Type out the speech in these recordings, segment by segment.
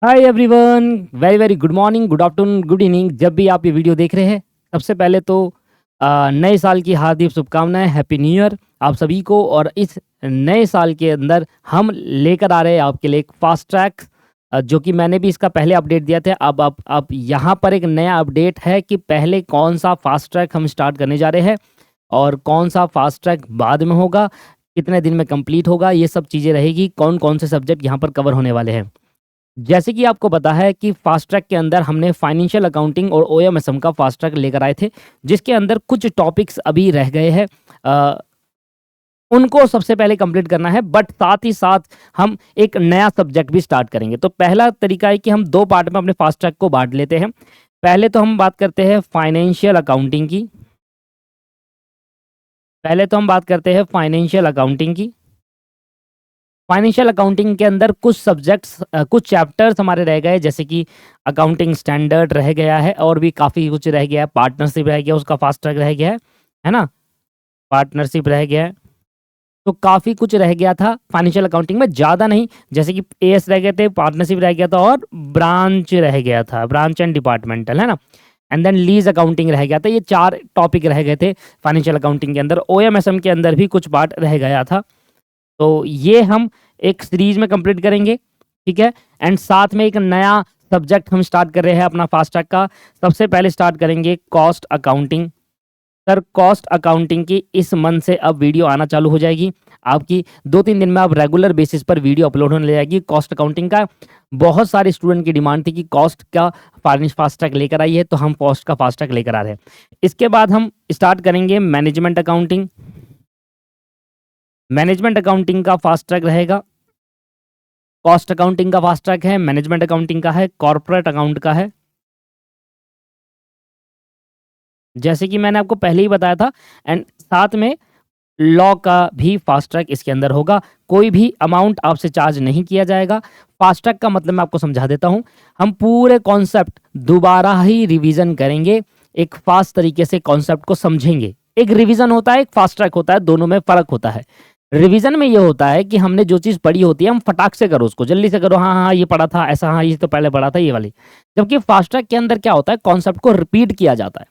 Hi everyone, very very good morning, good afternoon, good evening. जब भी आप ये वीडियो देख रहे हैं, सबसे पहले तो नए साल की हार्दिक शुभकामनाएं, हैप्पी न्यू ईयर आप सभी को। और इस नए साल के अंदर हम लेकर आ रहे हैं आपके लिए एक फास्ट ट्रैक, जो कि मैंने भी इसका पहले अपडेट दिया था। अब यहाँ पर एक नया अपडेट है कि पहले कौन सा फास्ट ट्रैक हम स्टार्ट करने जा रहे हैं और कौन सा फास्ट ट्रैक बाद में होगा, कितने दिन में कंप्लीट होगा, ये सब चीज़ें रहेगी। कौन कौन से सब्जेक्ट यहाँ पर कवर होने वाले हैं। जैसे कि आपको पता है कि फास्ट ट्रैक के अंदर हमने फाइनेंशियल अकाउंटिंग और ओएमएसएम का फास्ट ट्रैक लेकर आए थे, जिसके अंदर कुछ टॉपिक्स अभी रह गए हैं। उनको सबसे पहले कंप्लीट करना है, बट साथ ही साथ हम एक नया सब्जेक्ट भी स्टार्ट करेंगे। तो पहला तरीका है कि हम दो पार्ट में अपने फास्ट ट्रैक को बांट लेते हैं। पहले तो हम बात करते हैं फाइनेंशियल अकाउंटिंग की। फाइनेंशियल अकाउंटिंग के अंदर कुछ सब्जेक्ट्स, कुछ चैप्टर्स हमारे रह गए, जैसे कि अकाउंटिंग स्टैंडर्ड रह गया है और भी काफ़ी कुछ रह गया है। पार्टनरशिप रह गया, उसका फास्ट ट्रैक रह गया है ना। पार्टनरशिप रह गया है, तो काफ़ी कुछ रह गया था फाइनेंशियल अकाउंटिंग में, ज़्यादा नहीं। जैसे कि एएस रह गए थे, पार्टनरशिप रह गया था और ब्रांच रह गया था, ब्रांच एंड डिपार्टमेंटल, है ना। एंड देन लीज अकाउंटिंग रह गया था। ये 4 टॉपिक रह गए थे फाइनेंशियल अकाउंटिंग के अंदर। ओएमएसएम के अंदर भी कुछ पार्ट रह गया था। तो ये हम एक सीरीज में कंप्लीट करेंगे, ठीक है। एंड साथ में एक नया सब्जेक्ट हम स्टार्ट कर रहे हैं अपना फास्ट ट्रैक का। सबसे पहले स्टार्ट करेंगे cost accounting. Sir, cost accounting की इस मंथ से अब वीडियो आना चालू हो जाएगी आपकी। 2-3 दिन में अब रेगुलर बेसिस पर वीडियो अपलोड होने लगेगी कॉस्ट अकाउंटिंग का। बहुत सारे स्टूडेंट की डिमांड थी कि कॉस्ट का फास्ट ट्रैक लेकर आई है, तो हम कॉस्ट का फास्ट ट्रैक लेकर आ रहे हैं। इसके बाद हम स्टार्ट करेंगे मैनेजमेंट अकाउंटिंग। मैनेजमेंट अकाउंटिंग का फास्ट ट्रैक रहेगा। कॉस्ट अकाउंटिंग का फास्ट ट्रैक है, मैनेजमेंट अकाउंटिंग का है, कॉर्पोरेट अकाउंट का है। जैसे कि मैंने आपको पहले ही बताया था। एंड साथ में लॉ का भी फास्ट ट्रैक इसके अंदर होगा। कोई भी अमाउंट आपसे चार्ज नहीं किया जाएगा। फास्ट ट्रैक का मतलब मैं आपको समझा देता हूं। हम पूरे कॉन्सेप्ट दोबारा ही रिवीजन करेंगे, एक फास्ट तरीके से कॉन्सेप्ट को समझेंगे। एक रिवीजन होता है, एक फास्ट ट्रैक होता है, दोनों में फर्क होता है। रिवीजन में ये होता है कि हमने जो चीज़ पढ़ी होती है, हम फटाक से करो उसको, जल्दी से करो, हाँ हाँ ये पढ़ा था ऐसा, हाँ ये तो पहले पढ़ा था, ये वाली। जबकि फास्ट ट्रैक के अंदर क्या होता है, कॉन्सेप्ट को रिपीट किया जाता है,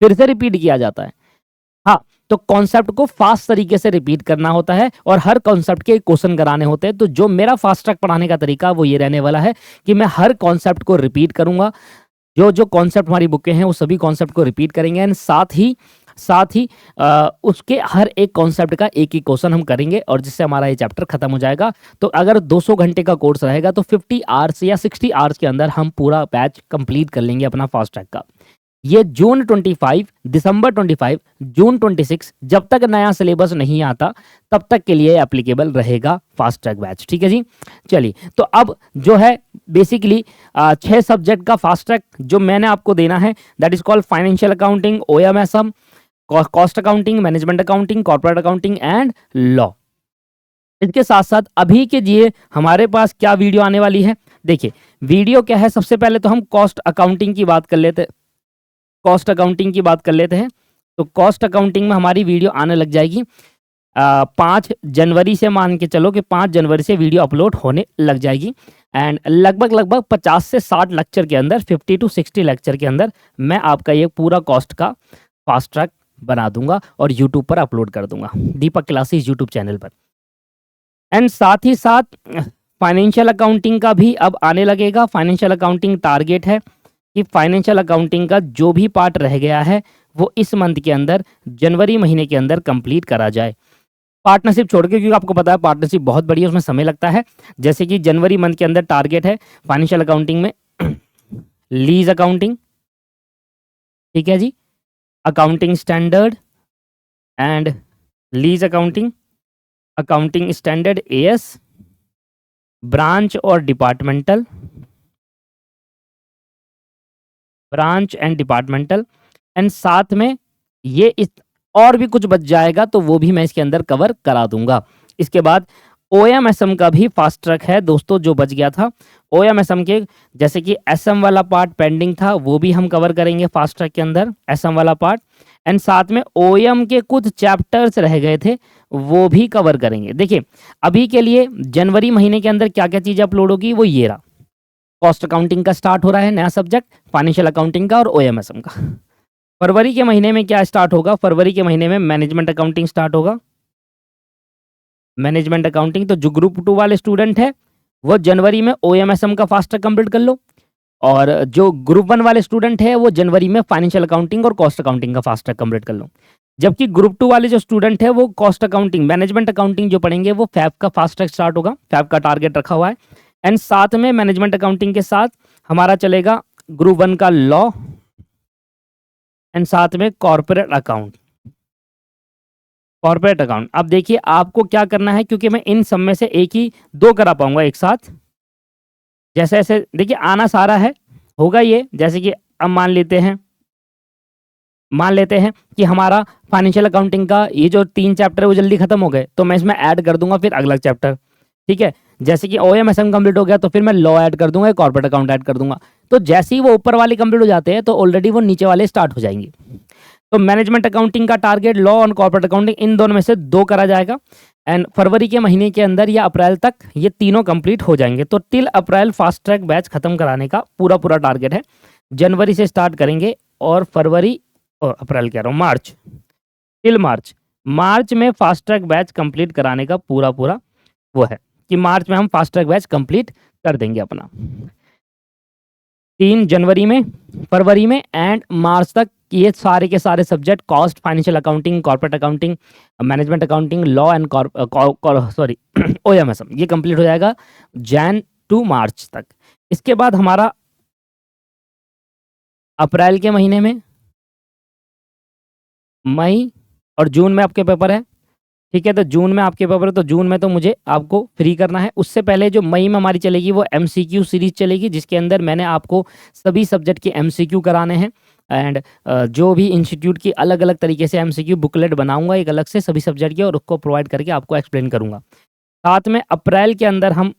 फिर से रिपीट किया जाता है। हाँ, तो कॉन्सेप्ट को फास्ट तरीके से रिपीट करना होता है और हर कॉन्सेप्ट के क्वेश्चन कराने होते हैं। तो जो मेरा फास्ट ट्रैक पढ़ाने का तरीका वो ये रहने वाला है कि मैं हर कॉन्सेप्ट को रिपीट करूंगा। जो जो कॉन्सेप्ट हमारी बुकें हैं, वो सभी कॉन्सेप्ट को रिपीट करेंगे। एंड साथ ही उसके हर एक कॉन्सेप्ट का एक ही क्वेश्चन हम करेंगे, और जिससे हमारा ये चैप्टर खत्म हो जाएगा। तो अगर 200 घंटे का कोर्स रहेगा तो 50 आवर्स या 60 आवर्स के अंदर हम पूरा बैच कंप्लीट कर लेंगे अपना फास्ट ट्रैक का। ये जून 25, दिसंबर 25, जून 26, जब तक नया सिलेबस नहीं आता तब तक के लिए एप्लीकेबल रहेगा फास्ट ट्रैक बैच, ठीक है जी। चलिए, तो अब जो है बेसिकली 6 सब्जेक्ट का फास्ट ट्रैक जो मैंने आपको देना है, that is called financial accounting, OMSM, cost accounting, management accounting, corporate accounting and law. इसके साथ साथ अभी के लिए हमारे पास क्या वीडियो आने वाली है, देखिए वीडियो क्या है। सबसे पहले तो हम कॉस्ट अकाउंटिंग की बात कर लेते हैं। तो कॉस्ट अकाउंटिंग में हमारी वीडियो आने लग जाएगी 5 जनवरी से। मान के चलो कि 5 जनवरी से वीडियो अपलोड होने लग जाएगी। एंड लगभग 50 से 60 लेक्चर के अंदर, 50 to 60 लेक्चर के अंदर मैं आपका ये पूरा कॉस्ट का फास्ट ट्रैक बना दूंगा और यूट्यूब पर अपलोड कर दूंगा, दीपक क्लासेस यूट्यूब चैनल पर। एंड साथ ही साथ फाइनेंशियल अकाउंटिंग का भी अब आने लगेगा। फाइनेंशियल अकाउंटिंग टारगेट है कि फाइनेंशियल अकाउंटिंग का जो भी पार्ट रह गया है वो इस मंथ के अंदर, जनवरी महीने के अंदर कंप्लीट करा जाए। पार्टनरशिप छोड़ के, क्योंकि आपको पता है पार्टनरशिप बहुत बड़ी है, उसमें समय लगता है। जैसे कि जनवरी मंथ के अंदर टारगेट है फाइनेंशियल अकाउंटिंग में लीज अकाउंटिंग, ठीक है जी, accounting standard and lease accounting, accounting standard AS, branch और departmental, branch and departmental. And साथ में ये इस और भी कुछ बच जाएगा तो वो भी मैं इसके अंदर कवर करा दूंगा। इसके बाद ओएमएसएम का भी फास्ट ट्रैक है दोस्तों, जो बच गया था ओएमएसएम के, जैसे कि एसएम वाला पार्ट पेंडिंग था, वो भी हम कवर करेंगे फास्ट ट्रैक के अंदर, एसएम वाला पार्ट। एंड साथ में ओएम के कुछ चैप्टर्स रह गए थे, वो भी कवर करेंगे। देखिए, अभी के लिए जनवरी महीने के अंदर क्या क्या चीज़ अपलोड होगी, वो ये रहा। कॉस्ट अकाउंटिंग का स्टार्ट हो रहा है नया सब्जेक्ट, फाइनेंशियल अकाउंटिंग का और ओएमएसएम का। फरवरी के महीने में क्या स्टार्ट होगा? फरवरी के महीने में मैनेजमेंट अकाउंटिंग स्टार्ट होगा। मैनेजमेंट अकाउंटिंग, तो जो ग्रुप 2 वाले स्टूडेंट है वो जनवरी में ओएमएसएम का फास्ट ट्रैक कंप्लीट कर लो, और जो ग्रुप 1 वाले स्टूडेंट है वो जनवरी में फाइनेंशियल अकाउंटिंग और कॉस्ट अकाउंटिंग का फास्ट ट्रैक कंप्लीट कर लो। जबकि ग्रुप 2 वाले जो स्टूडेंट है वो कॉस्ट अकाउंटिंग, मैनेजमेंट अकाउंटिंग जो पढ़ेंगे वो फैब का फास्ट ट्रैक स्टार्ट होगा, फैब का टारगेट रखा हुआ है। एंड साथ में मैनेजमेंट अकाउंटिंग के साथ हमारा चलेगा ग्रुप 1 का लॉ एंड साथ में कॉर्पोरेट अकाउंट। कॉर्पोरेट अकाउंट, अब देखिए आपको क्या करना है, क्योंकि मैं इन सब में से एक ही 2 करा पाऊंगा एक साथ। जैसे ऐसे देखिए आना सारा है, होगा ये। जैसे कि अब मान लेते हैं कि हमारा फाइनेंशियल अकाउंटिंग का ये जो 3 चैप्टर है वो जल्दी खत्म हो गए, तो मैं इसमें ऐड कर दूंगा फिर अगला चैप्टर, ठीक है। जैसे कि ओएमएसएम कंप्लीट हो गया तो फिर मैं लॉ ऐड कर दूंगा, कॉर्पोरेट अकाउंट ऐड कर दूंगा। तो जैसे ही वो ऊपर वाले कंप्लीट हो जाते हैं तो ऑलरेडी वो नीचे वाले स्टार्ट हो जाएंगे। तो मैनेजमेंट अकाउंटिंग का टारगेट लॉ और कॉर्पोरेट अकाउंटिंग इन दोनों में से 2 करा जाएगा, एंड फरवरी के महीने के अंदर या अप्रैल तक ये तीनों कंप्लीट हो जाएंगे। तो till April fast track batch खत्म कराने का पूरा टारगेट है। जनवरी से स्टार्ट करेंगे और फरवरी और अप्रैल कह रहा हूँ, मार्च, टिल मार्च में फास्ट ट्रैक बैच कंप्लीट कराने का पूरा वो है कि मार्च में हम फास्ट ट्रैक बैच कंप्लीट कर देंगे अपना। 3 जनवरी में, फरवरी में एंड मार्च तक ये सारे के सारे subject cost, financial accounting, corporate accounting, management accounting, law and OMSM ये कंप्लीट हो जाएगा जैन टू मार्च तक। इसके बाद हमारा अप्रैल के महीने में, मई और जून में आपके पेपर है, ठीक है। तो जून में आपके पेपर है, तो जून में तो मुझे आपको फ्री करना है। उससे पहले जो मई में हमारी चलेगी वो एमसीक्यू सीरीज चलेगी, जिसके अंदर मैंने आपको सभी सब्जेक्ट के एमसीक्यू कराने हैं। एंड जो भी इंस्टीट्यूट की अलग अलग तरीके से एमसीक्यू बुकलेट बनाऊंगा एक अलग से सभी सब्जेक्ट की, और उसको प्रोवाइड करके आपको एक्सप्लेन करूंगा। साथ में अप्रैल के अंदर हम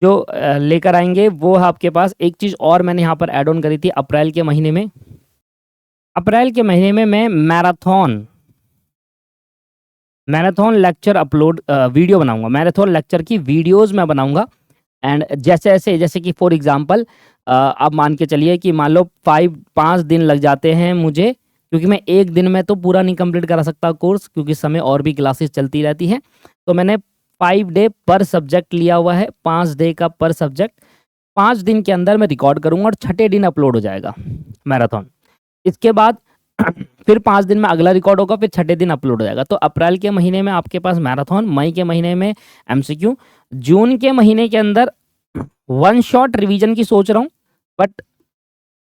जो लेकर आएंगे वो है आपके पास एक चीज़ और मैंने यहाँ पर ऐड ऑन करी थी। अप्रैल के महीने में मैं मैराथन लेक्चर अपलोड वीडियो बनाऊंगा, मैराथन लेक्चर की वीडियोस मैं बनाऊंगा। एंड जैसे कि फॉर एग्जांपल आप मान के चलिए कि मान लो 5 दिन लग जाते हैं मुझे, क्योंकि मैं एक दिन में तो पूरा नहीं कंप्लीट करा सकता कोर्स, क्योंकि समय और भी क्लासेस चलती रहती हैं। तो मैंने 5 डे पर सब्जेक्ट लिया हुआ है, 5 डे का पर सब्जेक्ट। 5 दिन के अंदर मैं रिकॉर्ड करूँगा और छठे दिन अपलोड हो जाएगा मैराथन। इसके बाद फिर 5 दिन में अगला रिकॉर्ड होगा, फिर छठे दिन अपलोड हो जाएगा। तो अप्रैल के महीने में आपके पास मैराथन, मई के महीने में एमसीक्यू, जून के महीने के अंदर 1 शॉट रिवीजन की सोच रहा हूँ। बट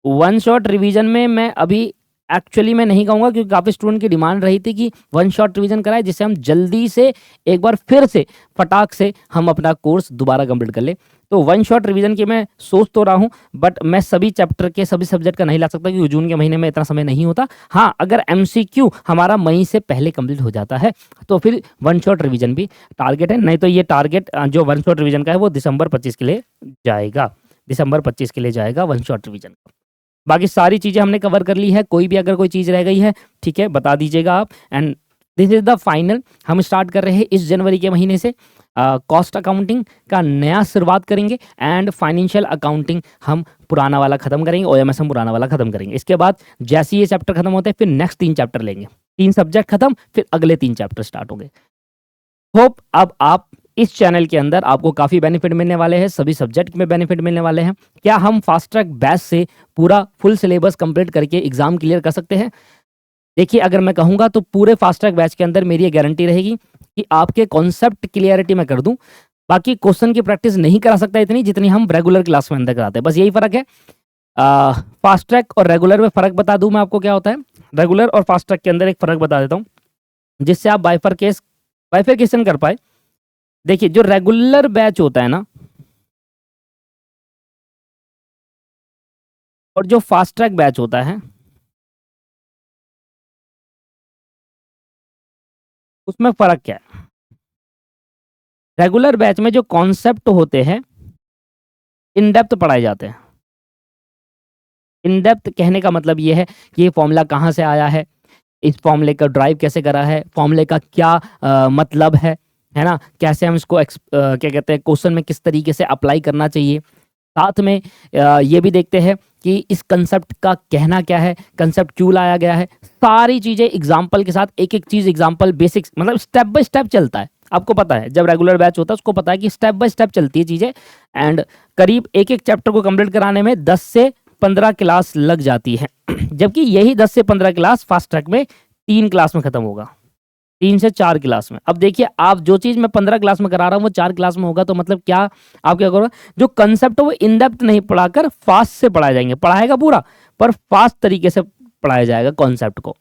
1 शॉट रिवीजन में मैं अभी एक्चुअली मैं नहीं कहूँगा, क्योंकि काफ़ी स्टूडेंट की डिमांड रही थी कि 1 शॉट रिवीजन कराए, जिससे हम जल्दी से एक बार फिर से फटाक से हम अपना कोर्स दोबारा कंप्लीट कर ले। तो 1 शॉट रिवीजन की मैं सोच तो रहा हूँ, बट मैं सभी चैप्टर के सभी सब्जेक्ट का नहीं ला सकता, क्योंकि जून के महीने में इतना समय नहीं होता। हाँ, अगर एमसीक्यू हमारा मई से पहले कंप्लीट हो जाता है तो फिर 1 शॉट रिवीजन भी टारगेट है। नहीं तो ये टारगेट जो 1 शॉट रिवीजन का है वो दिसंबर 25 के लिए जाएगा, 1 शॉट रिवीजन का। बाकी सारी चीज़ें हमने कवर कर ली है। कोई भी अगर कोई चीज़ रह गई है, ठीक है, बता दीजिएगा आप। And this is the final. हम स्टार्ट कर रहे हैं इस जनवरी के महीने से कॉस्ट अकाउंटिंग का नया शुरुआत करेंगे, एंड फाइनेंशियल अकाउंटिंग हम पुराना वाला खत्म करेंगे, ओएमएस हम पुराना वाला खत्म करेंगे। इसके बाद जैसे ये चैप्टर खत्म होते हैं फिर नेक्स्ट 3 चैप्टर लेंगे, 3 सब्जेक्ट खत्म, फिर अगले 3 चैप्टर स्टार्ट होंगे। होप अब आप इस चैनल के अंदर आपको काफ़ी बेनिफिट मिलने वाले हैं, सभी सब्जेक्ट में बेनिफिट मिलने वाले हैं। क्या हम फास्ट ट्रैक बैच से पूरा फुल सिलेबस कंप्लीट करके एग्जाम क्लियर कर सकते हैं? देखिए, अगर मैं कहूँगा तो पूरे फास्ट ट्रैक बैच के अंदर मेरी ये गारंटी रहेगी कि आपके कॉन्सेप्ट क्लियरिटी मैं कर दूं। बाकी क्वेश्चन की प्रैक्टिस नहीं करा सकता इतनी जितनी हम रेगुलर क्लास में अंदर कराते हैं, बस यही फ़र्क है। फास्ट ट्रैक और रेगुलर में फ़र्क बता दूं मैं आपको क्या होता है। रेगुलर और फास्ट ट्रैक के अंदर एक फ़र्क बता देता हूँ, जिससे आप बाइफरकेशन कर पाए। देखिए, जो रेगुलर बैच होता है ना, और जो फास्ट ट्रैक बैच होता है, उसमें फ़र्क क्या है? रेगुलर बैच में जो कॉन्सेप्ट होते हैं इन डेप्थ पढ़ाए जाते हैं। इन डेप्थ कहने का मतलब ये है कि ये फॉर्मूला कहाँ से आया है, इस फॉर्मूले का ड्राइव कैसे करा है, फॉर्मूले का क्या मतलब है ना, कैसे हम इसको क्या कहते हैं क्वेश्चन में किस तरीके से अप्लाई करना चाहिए, साथ में ये भी देखते हैं कि इस कंसेप्ट का कहना क्या है, कंसेप्ट क्यों लाया गया है, सारी चीज़ें एग्जाम्पल के साथ, एक एक चीज़ एग्जाम्पल बेसिक्स, मतलब स्टेप बाय स्टेप चलता है। आपको पता है जब रेगुलर बैच होता है उसको पता है कि स्टेप बाय स्टेप चलती है चीज़ें, एंड करीब एक एक चैप्टर को कंप्लीट कराने में 10 से 15 क्लास लग जाती है जबकि यही 10 से 15 क्लास फास्ट ट्रैक में 3 क्लास में खत्म होगा, 3 से 4 क्लास में। अब देखिए आप जो चीज़ मैं 15 क्लास में करा रहा हूँ वो 4 क्लास में होगा, तो मतलब क्या आप क्या करोगे, जो कंसेप्ट है वो इन डेप्थ नहीं पढ़ाकर फास्ट से पढ़ाए जाएंगे, पढ़ाएगा पूरा पर फास्ट तरीके से पढ़ाया जाएगा कॉन्सेप्ट को।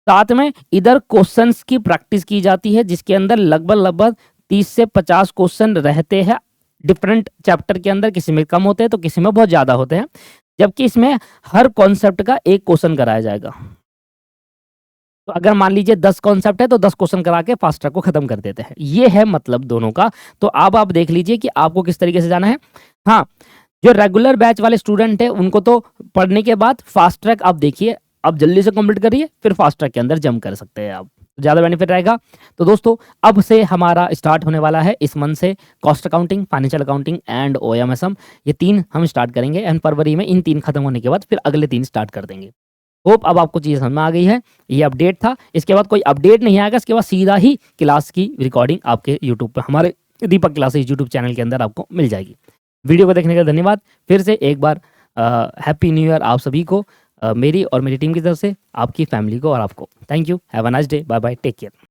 साथ में इधर क्वेश्चंस की प्रैक्टिस की जाती है जिसके अंदर लगभग 30 से 50 क्वेश्चन रहते हैं डिफरेंट चैप्टर के अंदर, किसी में कम होते हैं तो किसी में बहुत ज़्यादा होते हैं, जबकि इसमें हर कॉन्सेप्ट का एक क्वेश्चन कराया जाएगा। तो अगर मान लीजिए 10 कॉन्सेप्ट है तो 10 क्वेश्चन करा के फास्ट ट्रैक को खत्म कर देते हैं। ये है मतलब दोनों का। तो अब आप देख लीजिए कि आपको किस तरीके से जाना है। हाँ, जो रेगुलर बैच वाले स्टूडेंट है उनको तो पढ़ने के बाद फास्ट ट्रैक आप देखिए, अब जल्दी से कंप्लीट करिए, फिर फास्ट ट्रैक के अंदर जंप कर सकते हैं आप, ज़्यादा बेनिफिट रहेगा। तो दोस्तों अब से हमारा स्टार्ट होने वाला है इस मंथ से cost accounting, financial accounting and OMSM, ये 3 हम स्टार्ट करेंगे एंड फरवरी में इन 3 खत्म होने के बाद फिर अगले 3 स्टार्ट कर देंगे। होप अब आपको चीज़ समझ में आ गई है। ये अपडेट था, इसके बाद कोई अपडेट नहीं आएगा, इसके बाद सीधा ही क्लास की रिकॉर्डिंग आपके यूट्यूब पर, हमारे दीपक क्लासेस यूट्यूब चैनल के अंदर आपको मिल जाएगी। वीडियो को देखने का धन्यवाद। फिर से एक बार हैप्पी न्यू ईयर आप सभी को, मेरी और मेरी टीम की तरफ से, आपकी फैमिली को और आपको। Thank you, have a nice day, bye bye, take care.